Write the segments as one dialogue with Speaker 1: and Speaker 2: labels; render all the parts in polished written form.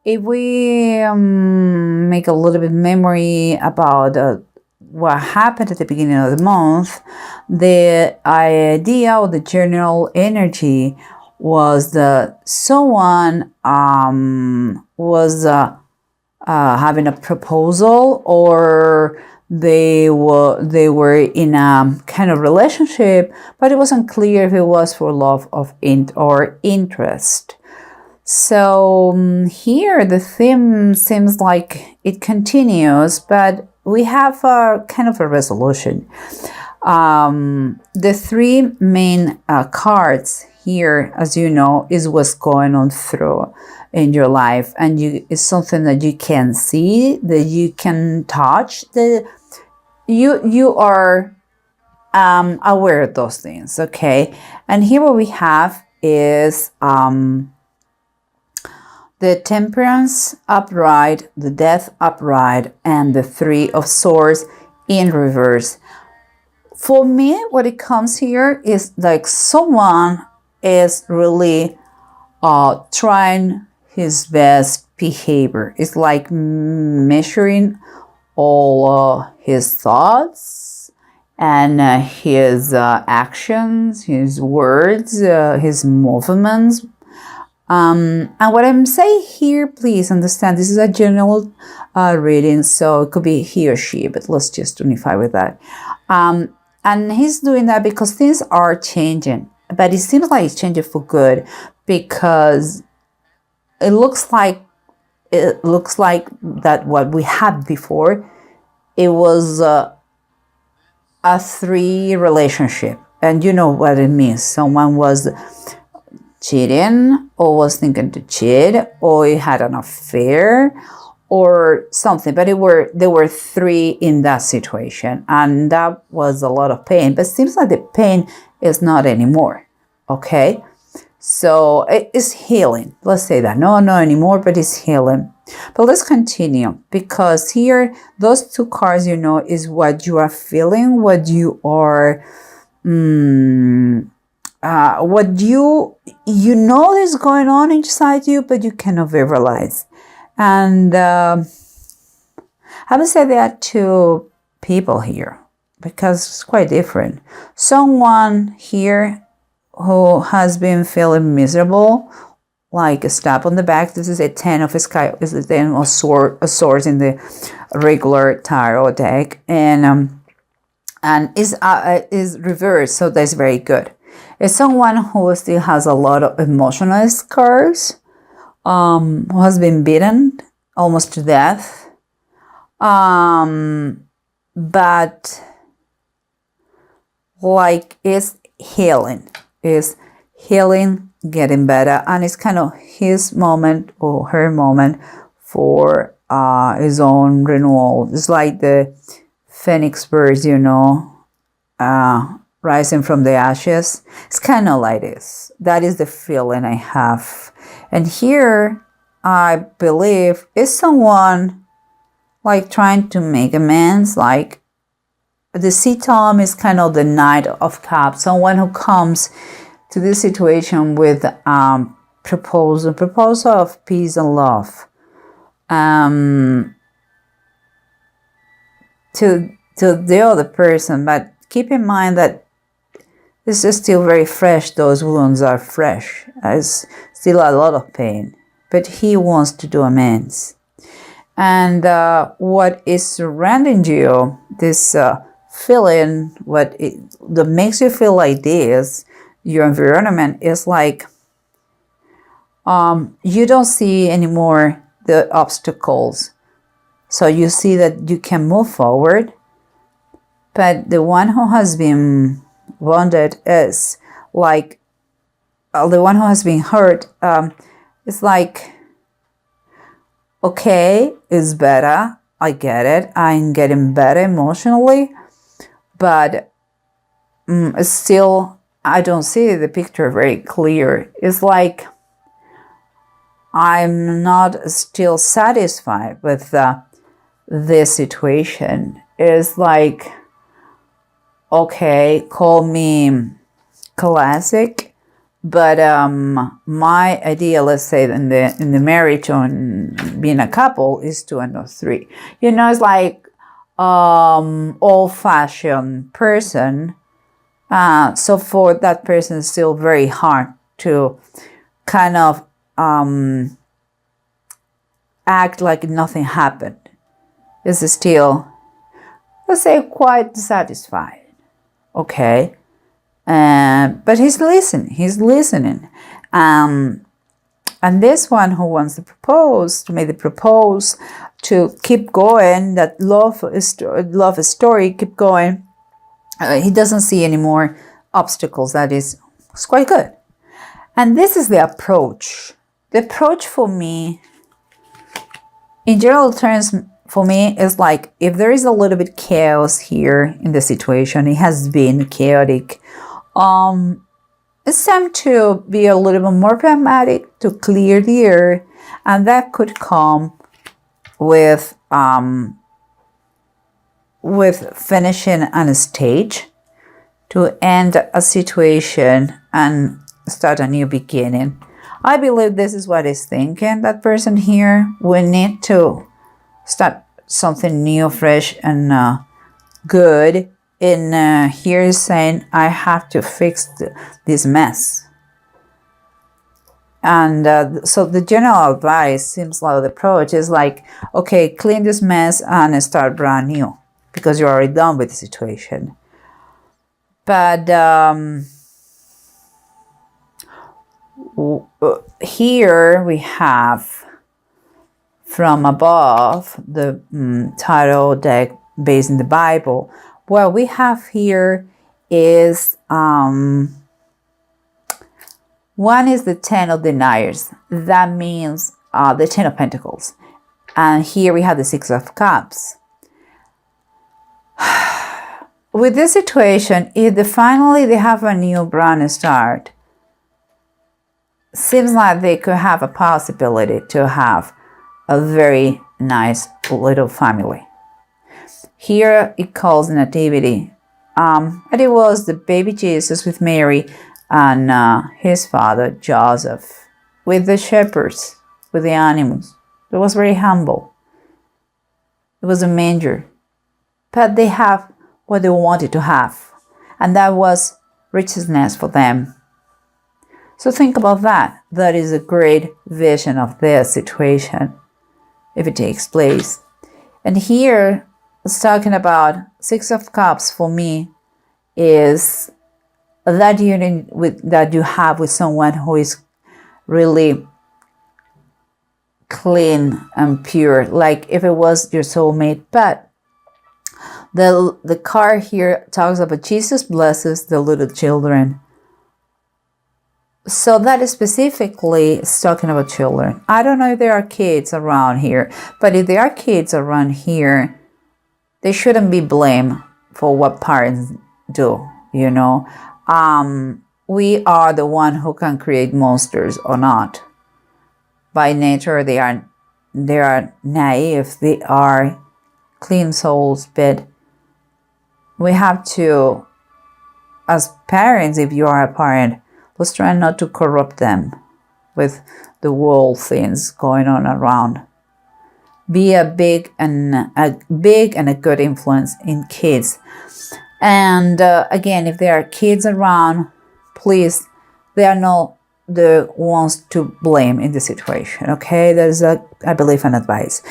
Speaker 1: if we make a little bit memory about what happened at the beginning of the month, the idea or the general energy was that someone was having a proposal, or they were in a kind of relationship, but it wasn't clear if it was for love of or interest. So here the theme seems like it continues, but we have a kind of a resolution. The three main cards here, as you know, is what's going on through in your life, and it's something that you can see, that you can touch, that you are aware of those things. Okay, and here what we have is the Temperance upright, the Death upright, and the Three of Swords in reverse. For me, what it comes here is like someone is really trying his best behavior. It's like measuring all his thoughts and his actions, his words, his movements. And what I'm saying here, please understand, this is a general reading, so it could be he or she, but let's just unify with that. And he's doing that because things are changing, but it seems like it's changing for good, because it looks like that what we had before, it was a three relationship, and you know what it means. Someone was cheating, or was thinking to cheat, or he had an affair or something, but there were three in that situation, and that was a lot of pain. But it seems like the pain is not anymore. Okay, so it is healing. Let's say that. No anymore, but it's healing. But let's continue, because here those two cards, you know, is what you are feeling, what you are what you know is going on inside you, but you cannot verbalize. And I would say there are two people here, because it's quite different. Someone here who has been feeling miserable, like a stab on the back. This is a 10 of sky, is the 10 of swords in the regular tarot deck, and is reversed, so that's very good. It's someone who still has a lot of emotional scars, who has been beaten almost to death, but like is healing, getting better, and it's kind of his moment or her moment for his own renewal. It's like the phoenix birds, you know, rising from the ashes. It's kind of like this. That is the feeling I have. And here, I believe, is someone like trying to make amends. Like the C-Tom is kind of the Knight of Cups. Someone who comes to this situation with proposal of peace and love. To the other person, but keep in mind that this is still very fresh. Those wounds are fresh. There's still a lot of pain, but he wants to do amends. And what is surrounding you, this feeling, that makes you feel like this, your environment is like you don't see anymore the obstacles. So you see that you can move forward, but the one who has been wounded is like, the one who has been hurt, it's like, okay, it's better, I get it, I'm getting better emotionally, but still, I don't see the picture very clear. It's like I'm not still satisfied with this situation. It's like, okay, call me classic, But my idea, let's say in the marriage on being a couple, is 2 and not 3. You know, it's like old-fashioned person. So for that person, it's still very hard to kind of act like nothing happened. Is still, let's say, quite dissatisfied. Okay. But he's listening. And this one who wants to make the propose, to keep going, that love story, keep going. He doesn't see any more obstacles. It's quite good. And this is the approach. The approach for me, in general terms, for me, is like, if there is a little bit chaos here in the situation, it has been chaotic. It's time to be a little bit more pragmatic, to clear the air, and that could come with finishing on a stage, to end a situation and start a new beginning. I believe this is what he's thinking. That person here will need to start something new, fresh, and good. And here is saying, I have to fix this mess. And so the general advice seems like the approach is like, okay, clean this mess and start brand new, because you're already done with the situation. But here we have from above the tarot deck based in the Bible. What we have here is one is the 10 of deniers. That means the 10 of Pentacles. And here we have the 6 of Cups. With this situation, if finally they have a new brand start, seems like they could have a possibility to have a very nice little family. Here it calls nativity. And it was the baby Jesus with Mary and his father Joseph with the shepherds, with the animals. It was very humble. It was a manger. But they have what they wanted to have. And that was richness for them. So think about that. That is a great vision of their situation, if it takes place. And here, it's talking about 6 of Cups for me is that union that you have with someone who is really clean and pure, like if it was your soulmate. But the card here talks about Jesus blesses the little children. So that is specifically talking about children. I don't know if there are kids around here, but if there are kids around here, they shouldn't be blamed for what parents do, you know. We are the one who can create monsters or not. By nature, they are naive, they are clean souls, but we have to, as parents, if you are a parent, let's try not to corrupt them with the world things going on around. Be a big and a good influence in kids. And again, if there are kids around, please, they are not the ones to blame in the situation. Okay, that is I believe an advice.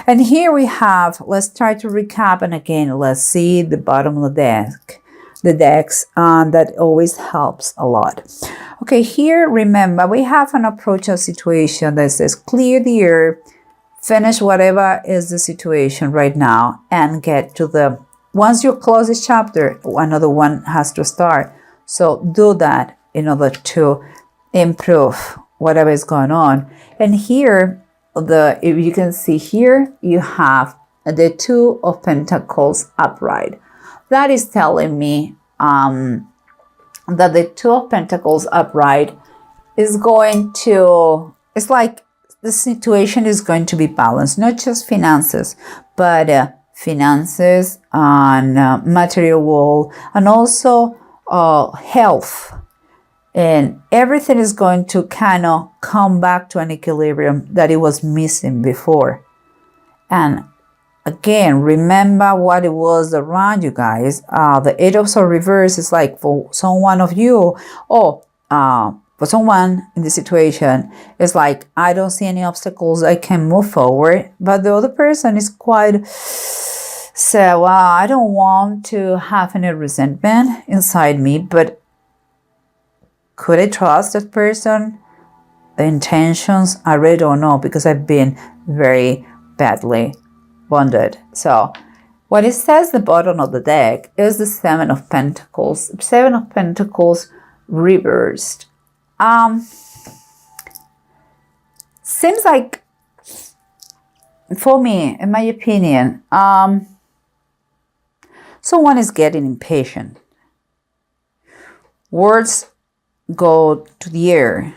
Speaker 1: And here we have, let's try to recap, and again, let's see the bottom of the decks, that always helps a lot. Okay, here, remember, we have an approach of situation that says clear the air, finish whatever is the situation right now, and get to once you close this chapter, another one has to start. So do that in order to improve whatever is going on. And here, if you can see here, you have the 2 of Pentacles upright. That is telling me that the 2 of Pentacles upright is going to, it's like the situation is going to be balanced, not just finances, but finances and material world, and also health. and everything is going to kind of come back to an equilibrium that it was missing before. And again, remember what it was around you guys. The Eight of Swords reverse is like for someone of you, or for someone in the situation, it's like, I don't see any obstacles, I can move forward. But the other person is quite, so I don't want to have any resentment inside me, but could I trust that person? The intentions, I really don't know, because I've been very badly wounded. So what it says the bottom of the deck is the Seven of Pentacles. Seven of Pentacles reversed. Seems like, for me, in my opinion, someone is getting impatient. Words go to the air,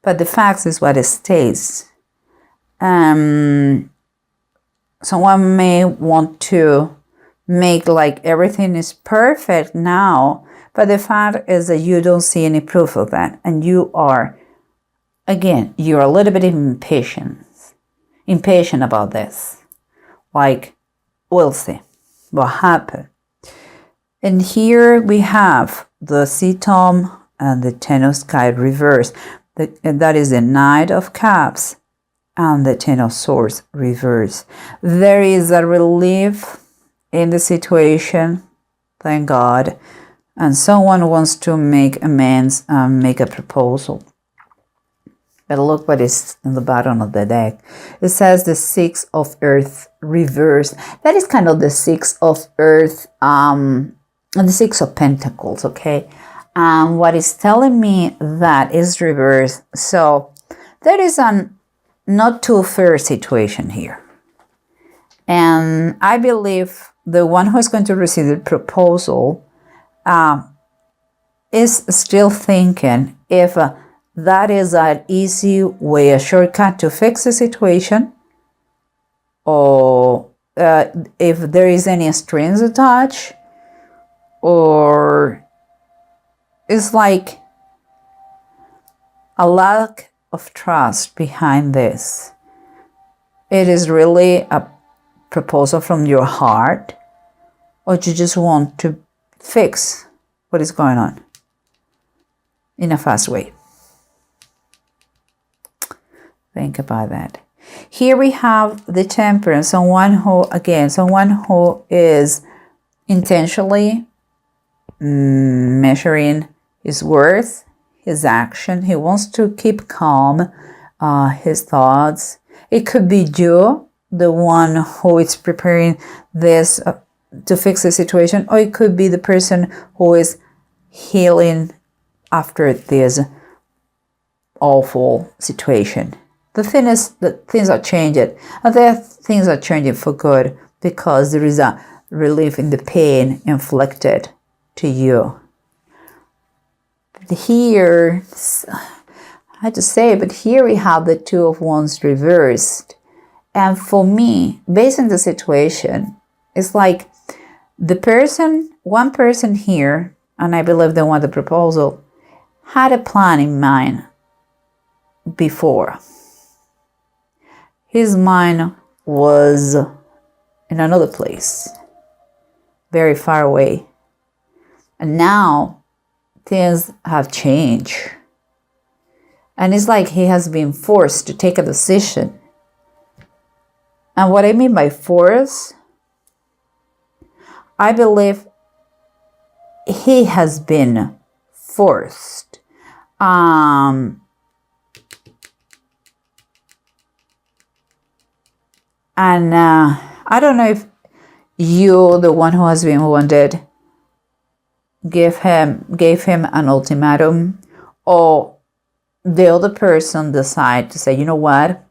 Speaker 1: but the facts is what it stays. Someone may want to make like everything is perfect now, but the fact is that you don't see any proof of that, and you are, again, you're a little bit impatient about this. Like, we'll see what happened. And here we have the Sea-Tom and the Ten of Sky reverse. That is the Knight of Cups and the Ten of Swords reverse. There is a relief in the situation, thank God, and someone wants to make amends and make a proposal. But look what is in the bottom of the deck. It says the Six of Earth reverse. That is kind of the Six of Earth, and the Six of Pentacles, okay? What is telling me that is reverse. So there is an not too fair situation here. And I believe the one who is going to receive the proposal is still thinking if that is an easy way, a shortcut to fix the situation, or if there is any strings attached, or it's like a lack of trust behind this. It is really a proposal from your heart, or you just want to fix what is going on in a fast way. Think about that. Here we have the Temperance, someone who is intentionally measuring his worth, his action. He wants to keep calm, his thoughts. It could be you, the one who is preparing this to fix the situation, or it could be the person who is healing after this awful situation. The thing is that things are changing, and things are changing for good, because there is a relief in the pain inflicted to you. Here, I had to say, but here we have the Two of Wands reversed. And for me, based on the situation, it's like one person here, and I believe the one the proposal, had a plan in mind before. His mind was in another place, very far away. And now things have changed. And it's like he has been forced to take a decision. And what I mean by force, I believe he has been forced. And I don't know if you, the one who has been wounded, gave him an ultimatum, or the other person decide to say, you know what,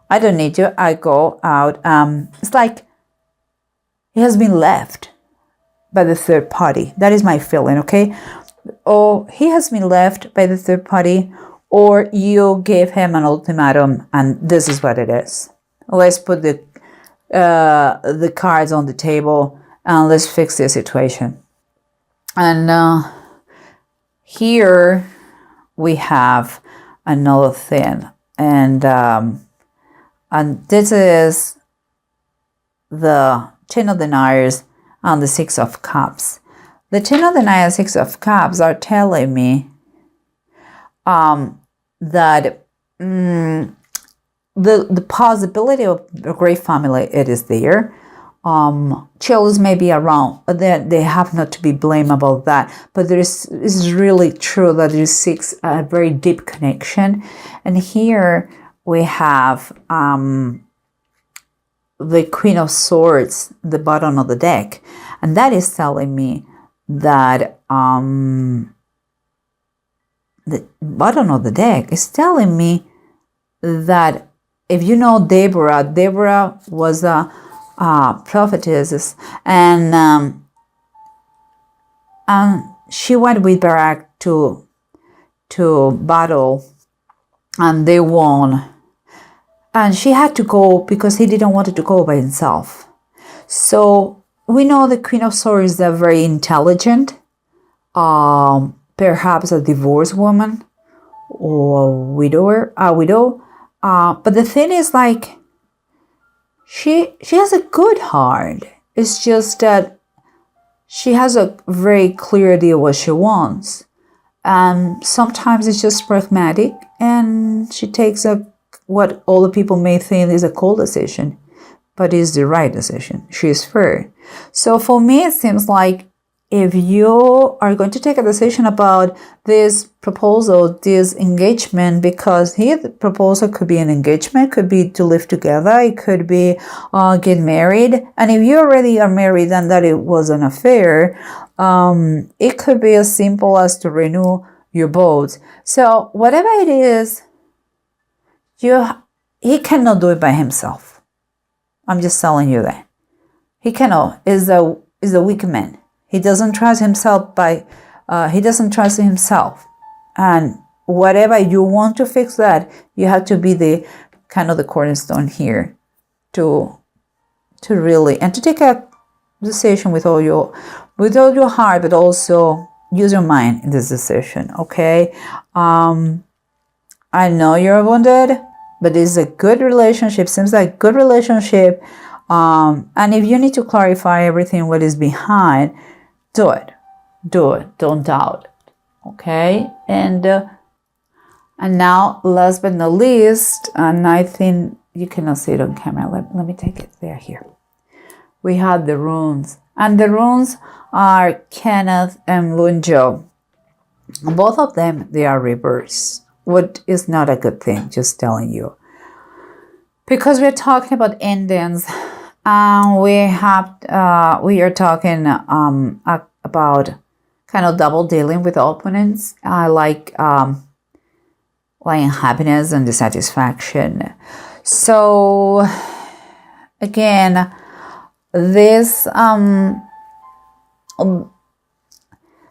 Speaker 1: I don't need you, I go out. It's like he has been left by the third party. That is my feeling, okay? Or he has been left by the third party, or you gave him an ultimatum, and this is what it is. Let's put the cards on the table and let's fix the situation. And here we have another thing, and this is the Ten of Deniers and the Six of Cups. The Ten of Deniers, Six of Cups are telling me that the possibility of a great family, it is there. Chills may be around, but they have not to be blamed about that. But it's really true that it seeks a very deep connection. And here we have the Queen of Swords, the bottom of the deck, and that is telling me that the bottom of the deck is telling me that if you know Deborah was a prophetess, and she went with Barak to battle, and they won. And she had to go because he didn't want to go by himself. So we know the Queen of Swords is a very intelligent, perhaps a divorced woman or a widow. But the thing is, like, she has a good heart. It's just that she has a very clear idea what she wants. And sometimes it's just pragmatic, and she takes what all the people may think is a cold decision, but is the right decision. She is fair. So for me, it seems like if you are going to take a decision about this proposal, this engagement, because here the proposal could be an engagement, could be to live together, it could be get married. And if you already are married and that it was an affair, it could be as simple as to renew your vows. So whatever it is, he cannot do it by himself. I'm just telling you that. He cannot. Is a weak man. He doesn't trust himself he doesn't trust himself. And whatever you want to fix that, you have to be the kind of the cornerstone here to really, and to take a decision with all your heart, but also use your mind in this decision, okay? I know you're wounded, but it's a good relationship. Seems like a good relationship. And if you need to clarify everything, what is behind, do it. Don't doubt it. Okay? And now, last but not least, and I think you cannot see it on camera. Let me take it there here. We have the runes. And the runes are Kenneth and Lunjo. Both of them, they are reversed. What is not a good thing, just telling you. Because we're talking about endings. We are talking about kind of double dealing with opponents, like unhappiness and dissatisfaction. So again, this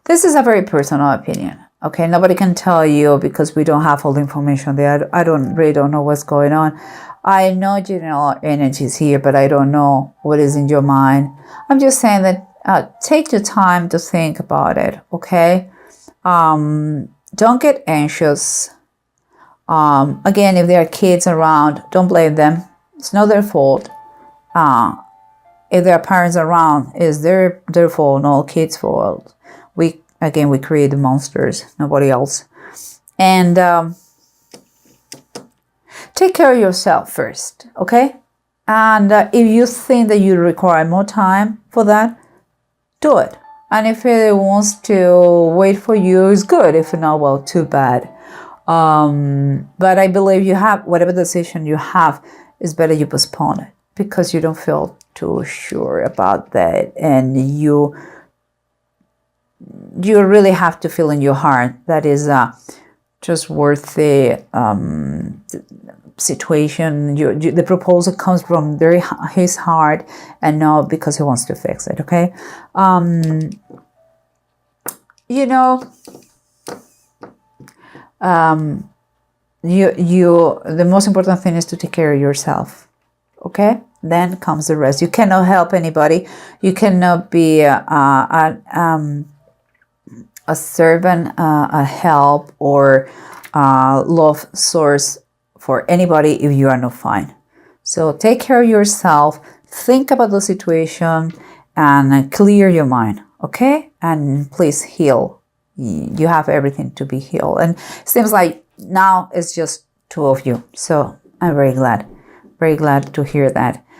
Speaker 1: is a very personal opinion. Okay, nobody can tell you because we don't have all the information there. I really don't know what's going on. I know general energies here, but I don't know what is in your mind. I'm just saying that take the time to think about it, okay? Don't get anxious. Again, if there are kids around, don't blame them. It's not their fault. If there are parents around, it's their fault, not kids' fault. We create the monsters, nobody else. And take care of yourself first, okay? And if you think that you require more time for that, do it. And if it wants to wait for you, it's good. If not, well, too bad. But I believe you have, whatever decision you have, it's better you postpone it because you don't feel too sure about that. And you really have to feel in your heart that is just worth the situation. The proposal comes from his heart and not because he wants to fix it, okay? The most important thing is to take care of yourself, okay? Then comes the rest. You cannot help anybody. You cannot be a servant, a help, or love source for anybody if you are not fine. So take care of yourself, think about the situation, and clear your mind, okay? And please heal. You have everything to be healed. And it seems like now it's just two of you. So I'm very glad to hear that.